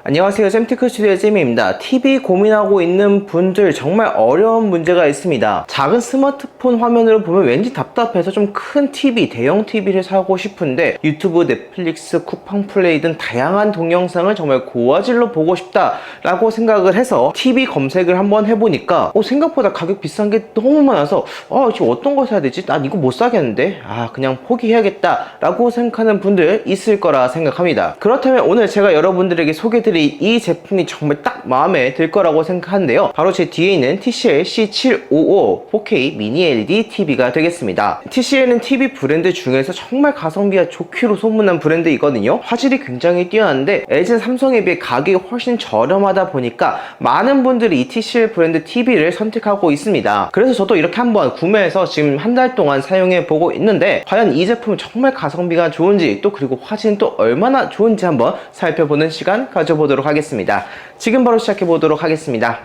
안녕하세요. 쌤티크 스튜디오의 쌤입니다. TV 고민하고 있는 분들 정말 어려운 문제가 있습니다. 작은 스마트폰 화면으로 보면 왠지 답답해서 좀 큰 TV, 대형 TV를 사고 싶은데 유튜브, 넷플릭스, 쿠팡 플레이 등 다양한 동영상을 정말 고화질로 보고 싶다라고 생각을 해서 TV 검색을 한번 해보니까 생각보다 가격 비싼 게 너무 많아서 지금 어떤 거 사야 되지? 난 이거 못 사겠는데? 그냥 포기해야겠다 라고 생각하는 분들 있을 거라 생각합니다. 그렇다면 오늘 제가 여러분들에게 소개드릴 이 제품이 정말 딱 마음에 들 거라고 생각하는데요. 바로 제 뒤에 있는 TCL C755 4K 미니 LED TV가 되겠습니다. TCL은 TV 브랜드 중에서 정말 가성비가 좋기로 소문난 브랜드이거든요. 화질이 굉장히 뛰어난데 LG나 삼성에 비해 가격이 훨씬 저렴하다 보니까 많은 분들이 이 TCL 브랜드 TV를 선택하고 있습니다. 그래서 저도 이렇게 한번 구매해서 지금 한 달 동안 사용해 보고 있는데 과연 이 제품은 정말 가성비가 좋은지 또 그리고 화질은 또 얼마나 좋은지 한번 살펴보는 시간 가져보도록 하겠습니다. 지금 바로 시작해 보도록 하겠습니다.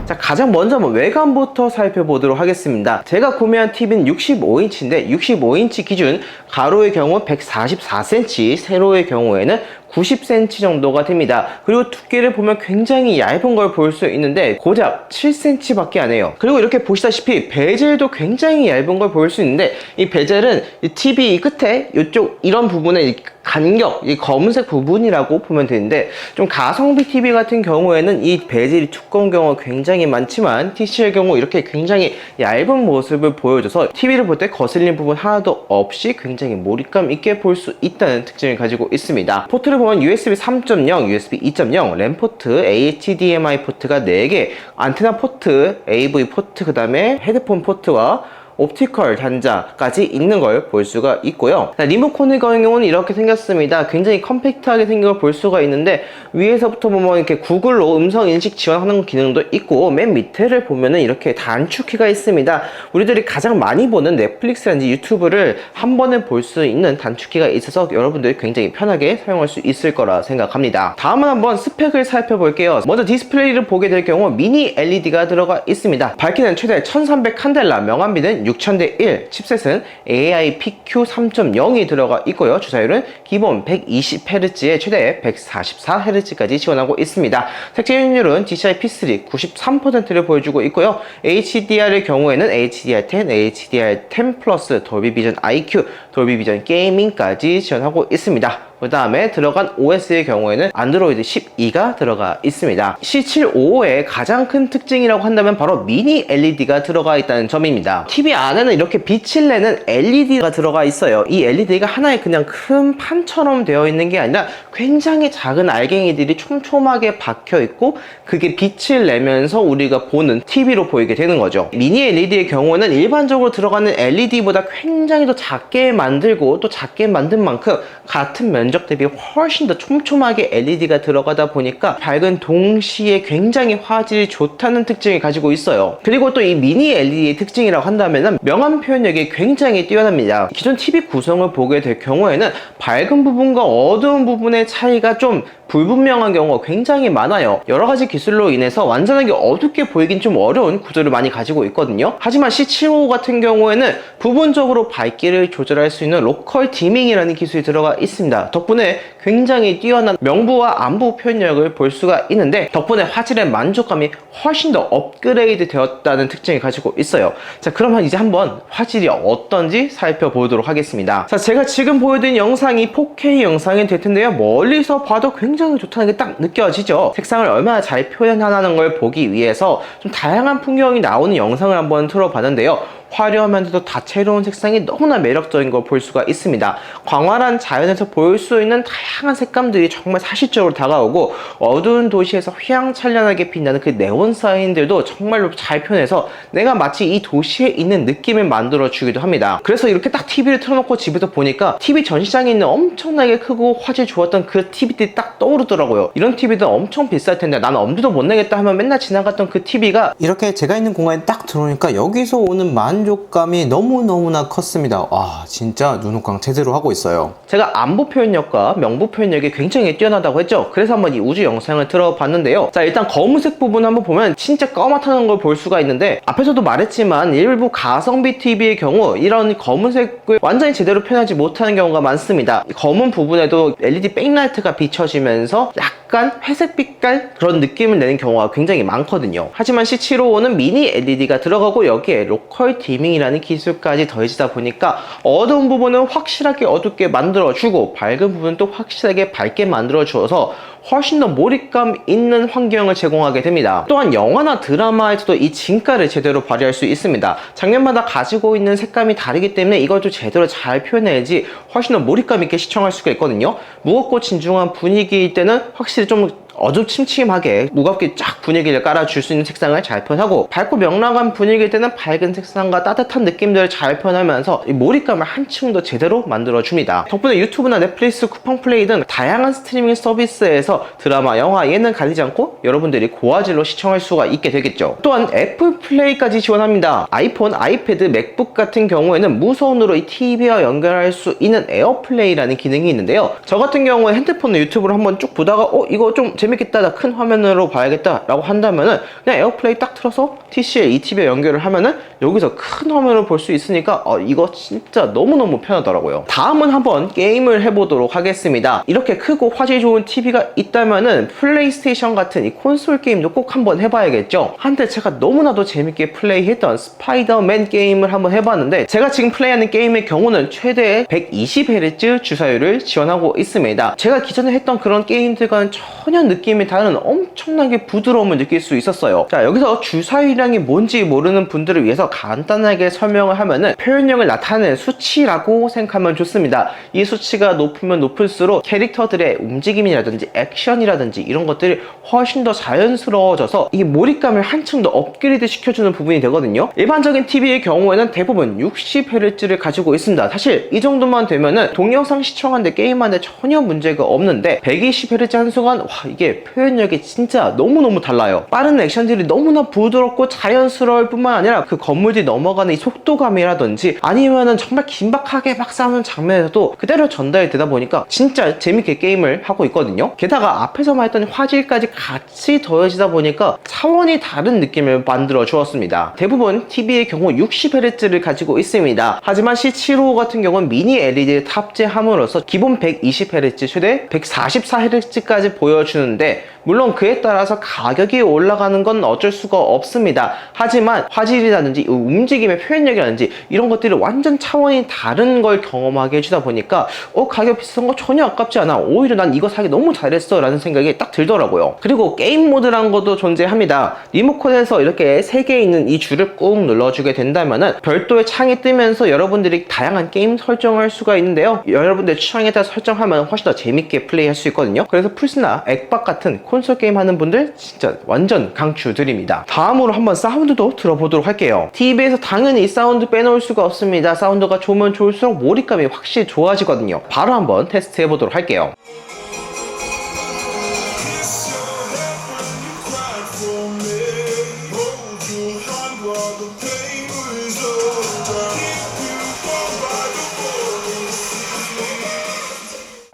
자, 가장 먼저 외관부터 살펴보도록 하겠습니다. 제가 구매한 TV는 65인치인데 65인치 기준 가로의 경우 144cm, 세로의 경우에는 90cm 정도가 됩니다. 그리고 두께를 보면 굉장히 얇은 걸 볼 수 있는데 고작 7cm 밖에 안 해요. 그리고 이렇게 보시다시피 베젤도 굉장히 얇은 걸 볼 수 있는데 이 베젤은 이 TV 끝에 이쪽 이런 부분에 간격, 이 검은색 부분이라고 보면 되는데 좀 가성비 TV 같은 경우에는 이 베젤이 두꺼운 경우가 굉장히 많지만 TCL 경우 이렇게 굉장히 얇은 모습을 보여줘서 TV를 볼 때 거슬리는 부분 하나도 없이 굉장히 몰입감 있게 볼 수 있다는 특징을 가지고 있습니다. 포트를 보면 USB 3.0, USB 2.0, 램 포트, HDMI 포트가 4개, 안테나 포트, AV 포트, 그 다음에 헤드폰 포트와 옵티컬 단자까지 있는 걸 볼 수가 있고요. 리모컨의 경우는 이렇게 생겼습니다. 굉장히 컴팩트하게 생긴 걸 볼 수가 있는데 위에서부터 보면 이렇게 구글로 음성 인식 지원하는 기능도 있고 맨 밑에를 보면은 이렇게 단축키가 있습니다. 우리들이 가장 많이 보는 넷플릭스라든지 유튜브를 한 번에 볼 수 있는 단축키가 있어서 여러분들이 굉장히 편하게 사용할 수 있을 거라 생각합니다. 다음은 한번 스펙을 살펴볼게요. 먼저 디스플레이를 보게 될 경우 미니 LED가 들어가 있습니다. 밝기는 최대 1300 칸델라, 명암비는 6000대1, 칩셋은 AI PQ 3.0이 들어가 있고요. 주사율은 기본 120Hz에 최대 144Hz까지 지원하고 있습니다. 색채율은 DCI P3 93%를 보여주고 있고요. HDR의 경우에는 HDR10, HDR10 플러스 돌비 비전 IQ, 돌비 비전 게이밍까지 지원하고 있습니다. 그 다음에 들어간 OS의 경우에는 안드로이드 12가 들어가 있습니다. C755의 가장 큰 특징이라고 한다면 바로 미니 LED가 들어가 있다는 점입니다. TV 안에는 이렇게 빛을 내는 LED가 들어가 있어요. 이 LED가 하나의 그냥 큰 판처럼 되어 있는 게 아니라 굉장히 작은 알갱이들이 촘촘하게 박혀 있고 그게 빛을 내면서 우리가 보는 TV로 보이게 되는 거죠. 미니 LED의 경우는 일반적으로 들어가는 LED보다 굉장히 더 작게 만들고 또 작게 만든 만큼 같은 면적 대비 훨씬 더 촘촘하게 LED가 들어가다 보니까 밝은 동시에 굉장히 화질이 좋다는 특징을 가지고 있어요. 그리고 또 이 미니 LED의 특징이라고 한다면 명암 표현력이 굉장히 뛰어납니다. 기존 TV 구성을 보게 될 경우에는 밝은 부분과 어두운 부분의 차이가 좀 불분명한 경우가 굉장히 많아요. 여러가지 기술로 인해서 완전하게 어둡게 보이긴 좀 어려운 구조를 많이 가지고 있거든요. 하지만 C755 같은 경우에는 부분적으로 밝기를 조절할 수 있는 로컬 디밍이라는 기술이 들어가 있습니다. 덕분에 굉장히 뛰어난 명부와 안부 표현력을 볼 수가 있는데 덕분에 화질의 만족감이 훨씬 더 업그레이드 되었다는 특징을 가지고 있어요. 자, 그러면 이제 한번 화질이 어떤지 살펴보도록 하겠습니다. 자, 제가 지금 보여드린 영상이 4K 영상이 될 텐데요. 멀리서 봐도 굉장히 좋다는 게 딱 느껴지죠. 색상을 얼마나 잘 표현하는 걸 보기 위해서 좀 다양한 풍경이 나오는 영상을 한번 틀어봤는데요. 화려하면서도 다채로운 색상이 너무나 매력적인 걸 볼 수가 있습니다. 광활한 자연에서 볼 수 있는 다양한 색감들이 정말 사실적으로 다가오고 어두운 도시에서 휘황찬란하게 빛나는 그 네온 사인들도 정말로 잘 표현해서 내가 마치 이 도시에 있는 느낌을 만들어 주기도 합니다. 그래서 이렇게 딱 TV를 틀어놓고 집에서 보니까 TV 전시장에 있는 엄청나게 크고 화질 좋았던 그 TV들이 딱 떠오르더라고요. 이런 TV들 엄청 비쌀 텐데 나는 엄두도 못 내겠다 하면 맨날 지나갔던 그 TV가 이렇게 제가 있는 공간에 딱 들어오니까 여기서 오는 만 만족감이 너무너무나 컸습니다. 와, 진짜 눈호강 제대로 하고 있어요. 제가 안보 표현력과 명부 표현력이 굉장히 뛰어나다고 했죠. 그래서 한번 이 우주 영상을 들어봤는데요. 자, 일단 검은색 부분 한번 보면 진짜 까맣다는 걸 볼 수가 있는데, 앞에서도 말했지만 일부 가성비 TV의 경우 이런 검은색을 완전히 제대로 표현하지 못하는 경우가 많습니다. 검은 부분에도 LED 백라이트가 비춰지면서 약간 회색 빛깔 그런 느낌을 내는 경우가 굉장히 많거든요. 하지만 C755는 미니 LED가 들어가고 여기에 로컬 디밍이라는 기술까지 더해지다 보니까 어두운 부분은 확실하게 어둡게 만들어주고 밝은 부분은 또 확실하게 밝게 만들어주어서 훨씬 더 몰입감 있는 환경을 제공하게 됩니다. 또한 영화나 드라마에서도 이 진가를 제대로 발휘할 수 있습니다. 장면마다 가지고 있는 색감이 다르기 때문에 이걸 또 제대로 잘 표현해야지 훨씬 더 몰입감 있게 시청할 수가 있거든요. 무겁고 진중한 분위기일 때는 확실히 좀 어두침침하게 무겁게 쫙 분위기를 깔아줄 수 있는 색상을 잘 표현하고, 밝고 명랑한 분위기일 때는 밝은 색상과 따뜻한 느낌들을 잘 표현하면서 이 몰입감을 한층 더 제대로 만들어줍니다. 덕분에 유튜브나 넷플릭스, 쿠팡플레이 등 다양한 스트리밍 서비스에서 드라마, 영화, 예능 가리지 않고 여러분들이 고화질로 시청할 수가 있게 되겠죠. 또한 애플 플레이까지 지원합니다. 아이폰, 아이패드, 맥북 같은 경우에는 무선으로 이 TV와 연결할 수 있는 에어플레이라는 기능이 있는데요. 저 같은 경우에 핸드폰으로 유튜브를 한번 쭉 보다가 이거 좀 재밌겠다, 나 큰 화면으로 봐야겠다 라고 한다면은 그냥 에어플레이 딱 틀어서 TCL eTV에 연결을 하면은 여기서 큰 화면을 볼 수 있으니까 이거 진짜 너무너무 편하더라고요. 다음은 한번 게임을 해보도록 하겠습니다. 이렇게 크고 화질 좋은 TV가 있다면은 플레이스테이션 같은 이 콘솔 게임도 꼭 한번 해봐야겠죠. 한때 제가 너무나도 재밌게 플레이했던 스파이더맨 게임을 한번 해봤는데, 제가 지금 플레이하는 게임의 경우는 최대 120Hz 주사율을 지원하고 있습니다. 제가 기존에 했던 그런 게임들과는 전혀 느낌이 다른 엄청나게 부드러움을 느낄 수 있었어요. 자, 여기서 주사율량이 뭔지 모르는 분들을 위해서 간단하게 설명을 하면은 표현력을 나타내는 수치라고 생각하면 좋습니다. 이 수치가 높으면 높을수록 캐릭터들의 움직임이라든지 액션이라든지 이런 것들이 훨씬 더 자연스러워져서 이게 몰입감을 한층 더 업그레이드 시켜주는 부분이 되거든요. 일반적인 TV의 경우에는 대부분 60Hz를 가지고 있습니다. 사실 이 정도만 되면은 동영상 시청하는데 게임하는데 전혀 문제가 없는데, 120Hz 한 순간 와, 이게 표현력이 진짜 너무너무 달라요. 빠른 액션들이 너무나 부드럽고 자연스러울 뿐만 아니라 그 건물들이 넘어가는 이 속도감이라든지 아니면은 정말 긴박하게 막 싸우는 장면에서도 그대로 전달되다 보니까 진짜 재밌게 게임을 하고 있거든요. 게다가 앞에서 말했던 화질까지 같이 더해지다 보니까 차원이 다른 느낌을 만들어 주었습니다. 대부분 TV의 경우 60Hz를 가지고 있습니다. 하지만 C755 같은 경우는 미니 LED를 탑재함으로써 기본 120Hz, 최대 144Hz까지 보여주는데, 물론 그에 따라서 가격이 올라가는 건 어쩔 수가 없습니다. 하지만 화질이라든지 움직임의 표현력이라든지 이런 것들이 완전 차원이 다른 걸 경험하게 해주다 보니까 가격 비싼 거 전혀 아깝지 않아, 오히려 난 이거 사기 너무 잘했어 라는 생각이 딱 들더라고요. 그리고 게임 모드라는 것도 존재합니다. 리모컨에서 이렇게 3개 있는 이 줄을 꾹 눌러주게 된다면은 별도의 창이 뜨면서 여러분들이 다양한 게임 설정할 수가 있는데요. 여러분들 취향에 따라 설정하면 훨씬 더 재밌게 플레이할 수 있거든요. 그래서 플스나 엑박 같은 콘솔 게임 하는 분들 진짜 완전 강추드립니다. 다음으로 한번 사운드도 들어보도록 할게요. TV에서 당연히 이 사운드 빼놓을 수가 없습니다. 사운드가 좋으면 좋을수록 몰입감이 확실히 좋아지거든요. 바로 한번 테스트 해보도록 할게요.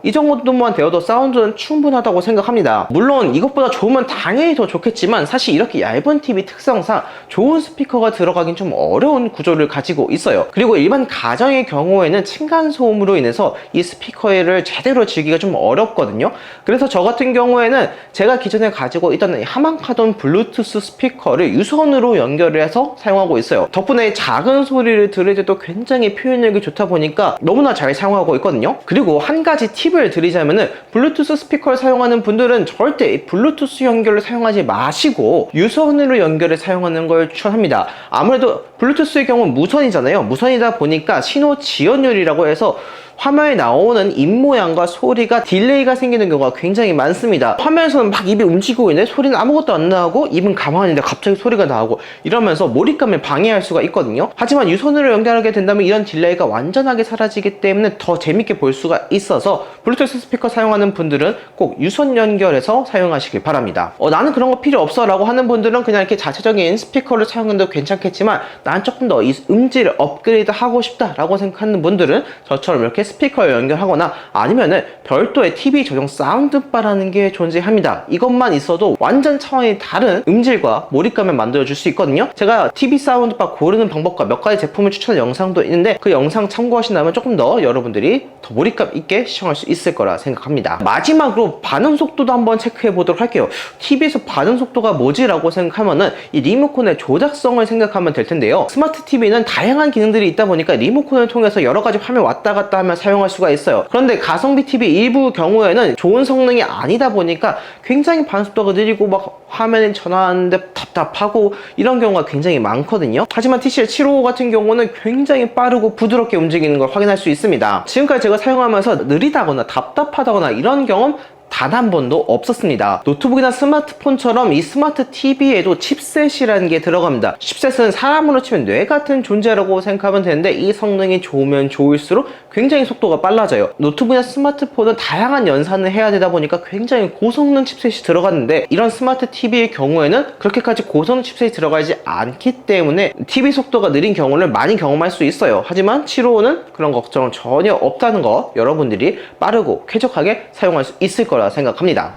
이 정도만 되어도 사운드는 충분하다고 생각합니다. 물론 이것보다 좋으면 당연히 더 좋겠지만, 사실 이렇게 얇은 TV 특성상 좋은 스피커가 들어가긴 좀 어려운 구조를 가지고 있어요. 그리고 일반 가정의 경우에는 층간소음으로 인해서 이 스피커를 제대로 즐기기가 좀 어렵거든요. 그래서 저 같은 경우에는 제가 기존에 가지고 있던 하만카돈 블루투스 스피커를 유선으로 연결을 해서 사용하고 있어요. 덕분에 작은 소리를 들을 때도 굉장히 표현력이 좋다 보니까 너무나 잘 사용하고 있거든요. 그리고 한 가지 팁을 드리자면은, 블루투스 스피커를 사용하는 분들은 절대 블루투스 연결을 사용하지 마시고 유선으로 연결을 사용하는 걸 추천합니다. 아무래도 블루투스의 경우는 무선이잖아요. 무선이다 보니까 신호 지연율이라고 해서 화면에 나오는 입모양과 소리가 딜레이가 생기는 경우가 굉장히 많습니다. 화면에서는 막 입이 움직이고 있는데 소리는 아무것도 안 나오고 입은 가만히 있는데 갑자기 소리가 나오고 이러면서 몰입감을 방해할 수가 있거든요. 하지만 유선으로 연결하게 된다면 이런 딜레이가 완전하게 사라지기 때문에 더 재밌게 볼 수가 있어서 블루투스 스피커 사용하는 분들은 꼭 유선 연결해서 사용하시길 바랍니다. 나는 그런 거 필요 없어 라고 하는 분들은 그냥 이렇게 자체적인 스피커를 사용해도 괜찮겠지만 난 조금 더 이 음질을 업그레이드 하고 싶다 라고 생각하는 분들은 저처럼 이렇게 스피커를 연결하거나 아니면은 별도의 TV 전용 사운드바라는 게 존재합니다. 이것만 있어도 완전 차원이 다른 음질과 몰입감을 만들어 줄 수 있거든요. 제가 TV 사운드바 고르는 방법과 몇 가지 제품을 추천한 영상도 있는데 그 영상 참고하신다면 조금 더 여러분들이 더 몰입감 있게 시청할 수 있을 거라 생각합니다. 마지막으로 반응 속도도 한번 체크해 보도록 할게요. TV에서 반응 속도가 뭐지? 라고 생각하면은 이 리모컨의 조작성을 생각하면 될 텐데요. 스마트 TV는 다양한 기능들이 있다 보니까 리모컨을 통해서 여러 가지 화면 왔다 갔다 하면 사용할 수가 있어요. 그런데 가성비 TV 일부 경우에는 좋은 성능이 아니다 보니까 굉장히 반응 속도가 느리고 막 화면을 전환하는데 답답하고 이런 경우가 굉장히 많거든요. 하지만 TCL755 같은 경우는 굉장히 빠르고 부드럽게 움직이는 걸 확인할 수 있습니다. 지금까지 제가 사용하면서 느리다거나 답답하다거나 이런 경험 단 한 번도 없었습니다. 노트북이나 스마트폰처럼 이 스마트 TV에도 칩셋이라는 게 들어갑니다. 칩셋은 사람으로 치면 뇌 같은 존재라고 생각하면 되는데 이 성능이 좋으면 좋을수록 굉장히 속도가 빨라져요. 노트북이나 스마트폰은 다양한 연산을 해야 되다 보니까 굉장히 고성능 칩셋이 들어갔는데 이런 스마트 TV의 경우에는 그렇게까지 고성능 칩셋이 들어가지 않기 때문에 TV 속도가 느린 경우를 많이 경험할 수 있어요. 하지만 755는 그런 걱정은 전혀 없다는 거 여러분들이 빠르고 쾌적하게 사용할 수 있을 거라 생각합니다.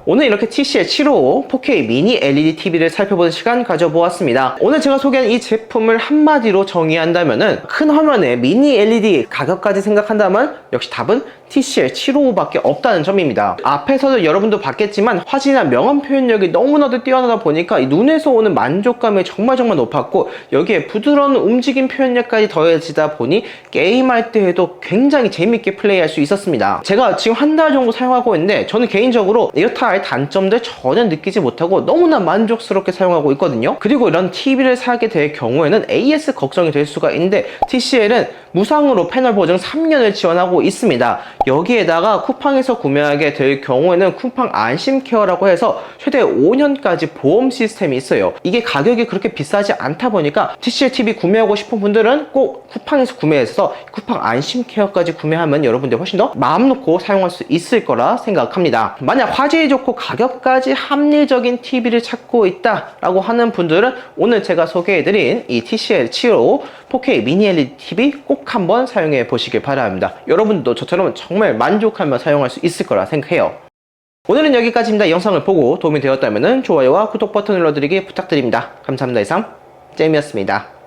오늘 이렇게 TCL755 4K 미니 LED TV를 살펴보는 시간 가져보았습니다. 오늘 제가 소개한 이 제품을 한마디로 정의한다면은 큰 화면에 미니 LED 가격까지 생각한다면 역시 답은 TCL755밖에 없다는 점입니다. 앞에서도 여러분도 봤겠지만 화질이나 명암 표현력이 너무나도 뛰어나다 보니까 이 눈에서 오는 만족감이 정말 높았고 여기에 부드러운 움직임 표현력까지 더해지다 보니 게임할 때에도 굉장히 재밌게 플레이할 수 있었습니다. 제가 지금 한 달 정도 사용하고 있는데 저는 개인적으로 이렇다 할 단점들 전혀 느끼지 못하고 너무나 만족스럽게 사용하고 있거든요. 그리고 이런 TV를 사게 될 경우에는 AS 걱정이 될 수가 있는데 TCL은 무상으로 패널 보증 3년을 지원하고 있습니다. 여기에다가 쿠팡에서 구매하게 될 경우에는 쿠팡 안심케어라고 해서 최대 5년까지 보험 시스템이 있어요. 이게 가격이 그렇게 비싸지 않다 보니까 TCL TV 구매하고 싶은 분들은 꼭 쿠팡에서 구매해서 쿠팡 안심케어까지 구매하면 여러분들 훨씬 더 마음 놓고 사용할 수 있을 거라 생각합니다. 만약 화질이 좋고 가격까지 합리적인 TV를 찾고 있다라고 하는 분들은 오늘 제가 소개해드린 이 TCL755 4K 미니 LED TV 꼭 한번 사용해 보시길 바랍니다. 여러분도 저처럼 정말 만족하며 사용할 수 있을 거라 생각해요. 오늘은 여기까지입니다. 영상을 보고 도움이 되었다면 좋아요와 구독 버튼 눌러드리기 부탁드립니다. 감사합니다. 이상 잼이었습니다.